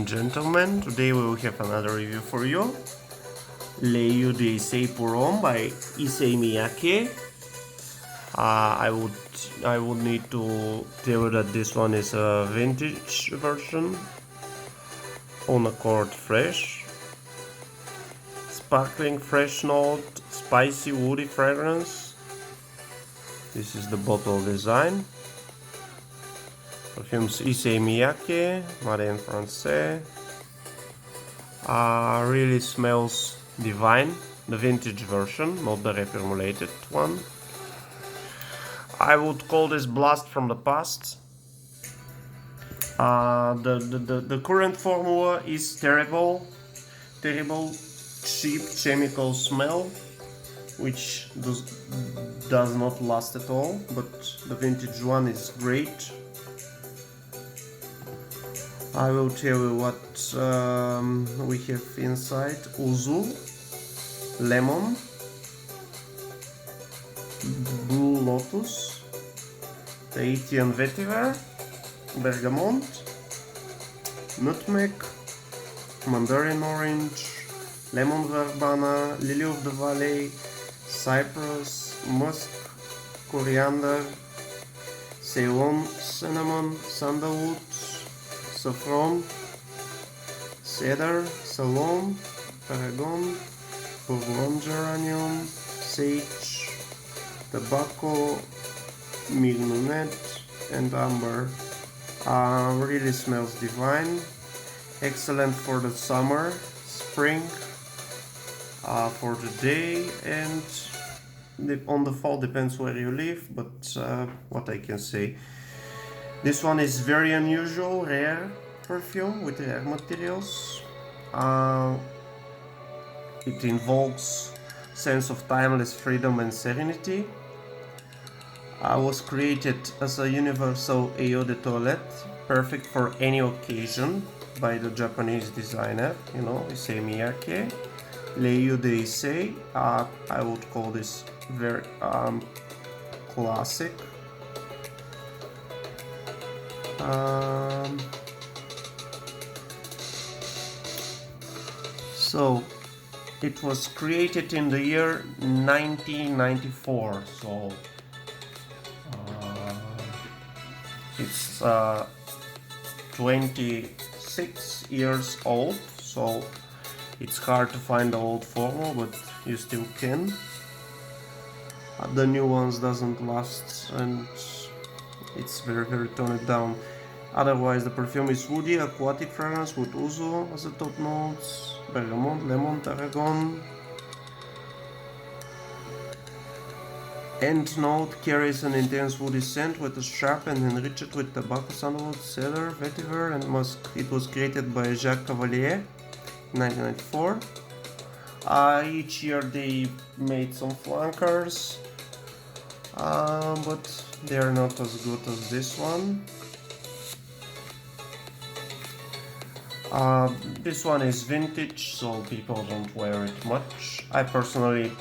and gentlemen, today we will have another review for you. Leio de Issey Pour Homme by Issey Miyake. I would need to tell you that this one is a vintage version, on accord fresh, sparkling fresh note, spicy woody fragrance. This is the bottle design. Perfumes Issey Miyake, made in France. Really smells divine. The vintage version, not the reformulated one. I would call this blast from the past. The current formula is terrible, cheap chemical smell, which does not last at all. But the vintage one is great. I will tell you what we have inside: Uzu, lemon, blue lotus, Tahitian vetiver, bergamot, nutmeg, mandarin orange, lemon verbena, lily of the valley, cypress, musk, coriander, Ceylon cinnamon, sandalwood, saffron, cedar, salon, tarragon, Bourbon geranium, sage, tobacco, mignonette, and amber. Really smells divine. Excellent for the summer, spring, for the day, and on the fall, depends where you live. But what I can say, this one is very unusual, rare perfume with rare materials. It invokes sense of timeless freedom and serenity. Was created as a universal eau de toilette, perfect for any occasion, by the Japanese designer, Issey Miyake. Leio de Issey, I would call this very classic. So it was created in the year 1994, so it's 26 years old, so it's hard to find the old formula, but you still can. The new ones doesn't last, and it's very toned down. Otherwise, the perfume is woody, aquatic fragrance with uzu as the top notes, bergamot, lemon, tarragon. End note carries an intense woody scent with a sharp and enriched with tobacco, sandalwood, cedar, vetiver, and musk. It was created by Jacques Cavalier in 1994. Each year they made some flankers, but they are not as good as this one. This one is vintage, so people don't wear it much. I personally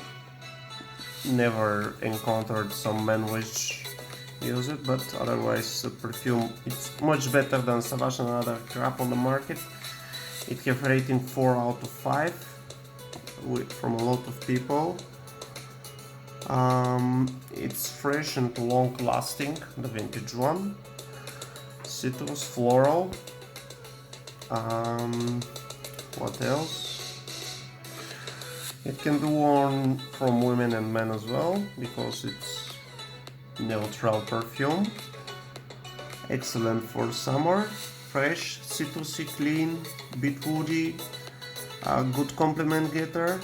never encountered some men which use it, but otherwise the perfume it's much better than Savage and other crap on the market. It has rating 4 out of 5 from a lot of people. It's fresh and long lasting, the vintage one. Citrus, floral. What else? It can be worn from women and men as well, because it's neutral perfume. Excellent for summer. Fresh, citrusy, clean, bit woody. A good compliment getter.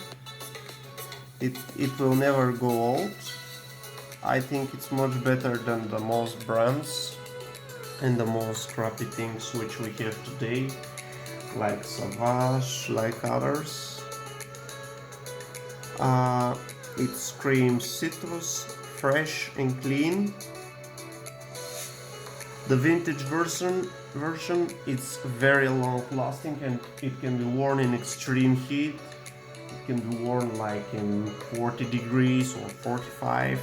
It will never go old. I think it's much better than the most brands and the most crappy things which we have today, like Savage, like others. It screams citrus, fresh and clean. The vintage version is very long lasting, and it can be worn in extreme heat. It can be worn like in 40 degrees or 45.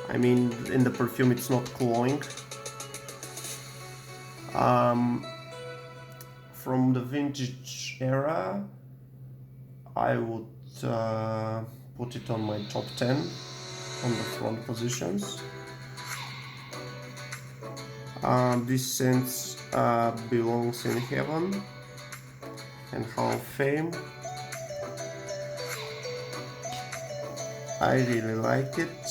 I mean, in the perfume it's not cloying. from the vintage era, I would put it on my top 10 on the front positions. This scent belongs in heaven and Hall of Fame. I really like it.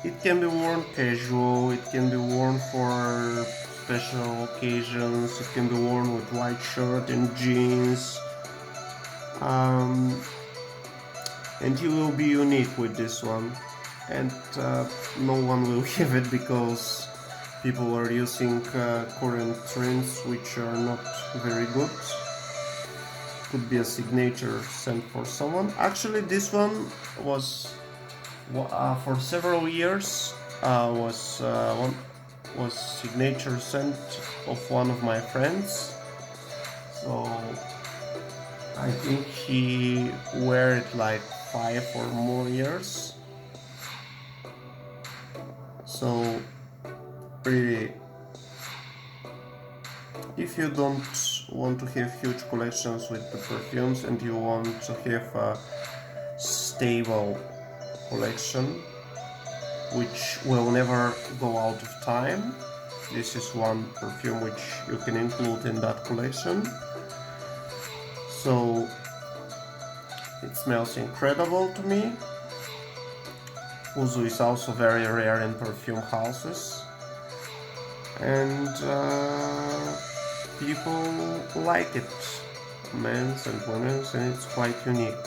It can be worn casual, it can be worn for special occasions, it can be worn with white shirt and jeans. And you will be unique with this one. And no one will have it because people are using current trends which are not very good. Could be a signature scent for someone. Actually, this one was for several years was signature scent of one of my friends. So I think he wear it like 5 or more years. So really, if you don't want to have huge collections with the perfumes and you want to have a stable collection which will never go out of time, this is one perfume which you can include in that collection. So it smells incredible to me. Uzu is also very rare in perfume houses, and people like it, men's and women's, and it's quite unique.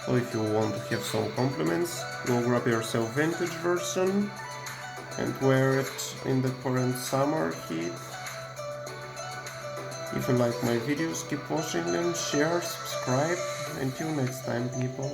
So if you want to have some compliments, go grab yourself vintage version and wear it in the current summer heat. If you like my videos, keep watching them, share, subscribe. Until next time, people.